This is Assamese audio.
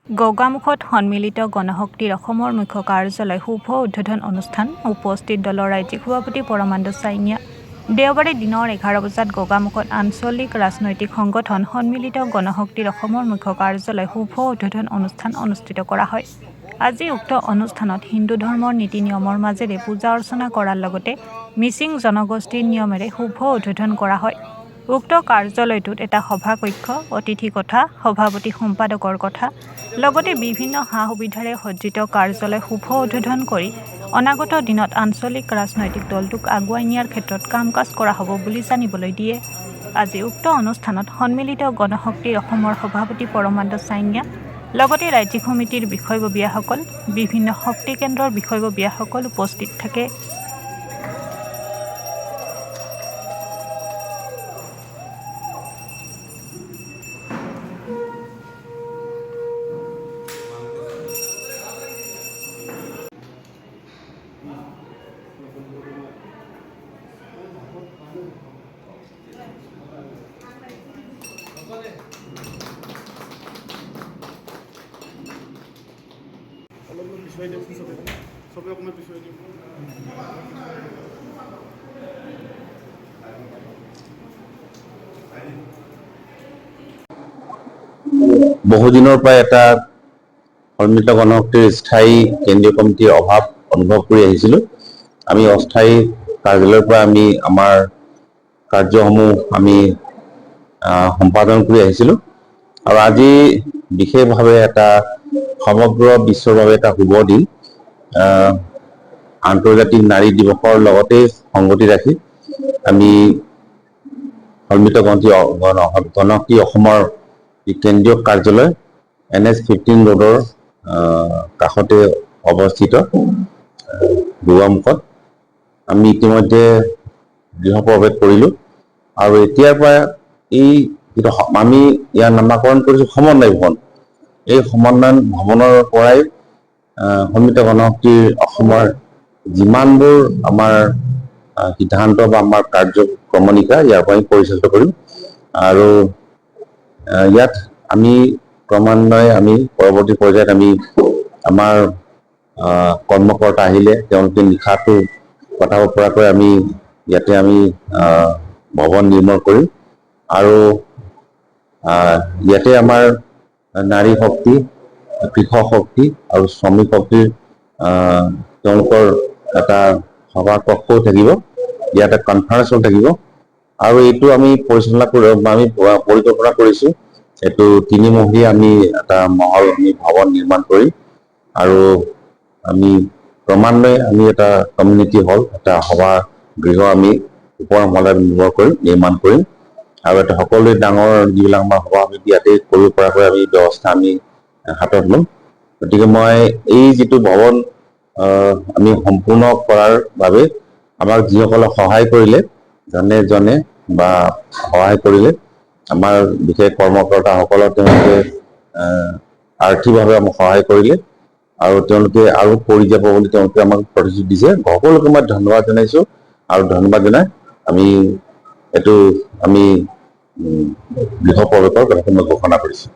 গগামুখত সন্মিলিত গণশক্তিৰ অসমৰ মুখ্য কাৰ্যালয় শুভ উদ্বোধন অনুষ্ঠান। উপস্থিত দলৰ ৰাজ্যিক সভাপতি পৰমানন্দ ছাইনীয়া। দেওবাৰে দিনৰ 11 বজাত গগামুখত আঞ্চলিক ৰাজনৈতিক সংগঠন সন্মিলিত গণশক্তিৰ অসমৰ মুখ্য কাৰ্যালয় শুভ উদ্বোধন অনুষ্ঠান অনুষ্ঠিত কৰা হয়। আজি উক্ত অনুষ্ঠানত হিন্দু ধৰ্মৰ নীতি নিয়মৰ মাজেৰে পূজা অৰ্চনা কৰাৰ লগতে মিচিং জনগোষ্ঠীৰ নিয়মেৰে শুভ উদ্বোধন কৰা হয়। উক্ত কাৰ্যালয়টোত এটা সভাকক্ষ, অতিথি কঠা, সভাপতি সম্পাদকৰ কঠা লগতে বিভিন্ন সা-সুবিধাৰে সজ্জিত কাৰ্যালয় শুভ উদ্বোধন কৰি অনাগত দিনত আঞ্চলিক ৰাজনৈতিক দলটোক আগুৱাই নিয়াৰ ক্ষেত্ৰত কাম-কাজ কৰা হ'ব বুলি জানিবলৈ দিয়ে। আজি উক্ত অনুষ্ঠানত সন্মিলিত গণশক্তিৰ অসমৰ সভাপতি পৰমানন্দ ছাইনীয়া লগতে ৰাজ্যিক সমিতিৰ বিষয়ববীয়াসকল, বিভিন্ন শক্তি কেন্দ্ৰৰ বিষয়ববীয়াসকল উপস্থিত থাকে। বহুদিনৰ পৰা এটা সন্মিলিত গণশক্তিৰ স্থায়ী কেন্দ্ৰীয় কমিটিৰ অভাৱ অনুভৱ কৰি আহিছিলোঁ। আমি অস্থায়ী কাৰ্যালয়ৰ পৰা আমি আমাৰ কাৰ্যসমূহ আমি সম্পাদন কৰি আহিছিলোঁ আৰু আজি বিশেষভাৱে এটা সমগ্ৰ বিশ্বৰ বাবে এটা শুভ দিন। আন্তৰ্জাতিক নাৰী দিৱসৰ লগতে সংগতি ৰাখি আমি সন্মিলিত গণশক্তি অসমৰ কেন্দ্ৰীয় কাৰ্যালয় NH-15 ৰোডৰ কাষতে অৱস্থিত গগামুখত আমি ইতিমধ্যে গৃহপ্ৰৱেশ কৰিলোঁ আৰু এতিয়াৰ পৰা এই যিটো আমি ইয়াৰ নামাকৰণ কৰিছোঁ সমন্বয় ভৱন, এই সমন্বয় ভৱনৰ পৰাই সন্মিলিত গণশক্তিৰ অসমৰ যিমানবোৰ আমাৰ সিদ্ধান্ত বা আমাৰ কাৰ্যক্ৰমণিকা ইয়াৰ পৰা পৰিচালিত কৰিম আৰু ইয়াত আমি ক্ৰমান্বয়ে আমি পৰৱৰ্তী পৰ্যায়ত আমি আমাৰ কৰ্মকৰ্তা আহিলে তেওঁলোকে নিশাটো কটাব পৰাকৈ আমি ইয়াতে আমি ভৱন নিৰ্মাণ কৰিম আৰু ইয়াতে আমাৰ নাৰী শক্তি, কৃষক শক্তি আৰু শ্ৰমিক শক্তিৰ তেওঁলোকৰ এটা সভা কক্ষও থাকিব, ইয়াতে কনফাৰেন্স হল থাকিব আৰু এইটো আমি পৰিকল্পনা কৰিছোঁ। এইটো 3মহলীয়া আমি এটা মহল আমি ভৱন নিৰ্মাণ কৰিম আৰু আমি ক্ৰমান্বয়ে আমি এটা কমিউনিটি হল, এটা সভা গৃহ আমি ওপৰ মহলাত নিৰ্মাণ কৰিম আৰু এটা সকলোৱে ডাঙৰ যিবিলাক আমাৰ সভা সমিতি ইয়াতে কৰিব পৰাকৈ আমি ব্যৱস্থা আমি হাতত ল'ম। গতিকে মই এই যিটো ভৱন আমি সম্পূৰ্ণ কৰাৰ বাবে আমাক যিসকলে সহায় কৰিলে জনে বা সহায় কৰিলে আমাৰ বিশেষ কৰ্মকৰ্তাসকলক তেওঁলোকে আৰ্থিকভাৱে আমাক সহায় কৰিলে আৰু তেওঁলোকে আৰু কৰি যাব বুলি তেওঁলোকে আমাক প্ৰতিশ্ৰুতি দিছে। সকলোকে মই ধন্যবাদ জনাইছোঁ আৰু ধন্যবাদ জনাই আমি এইটো আমি গৃহপ্ৰৱেশৰ কথাটো মই ঘোষণা কৰিছোঁ।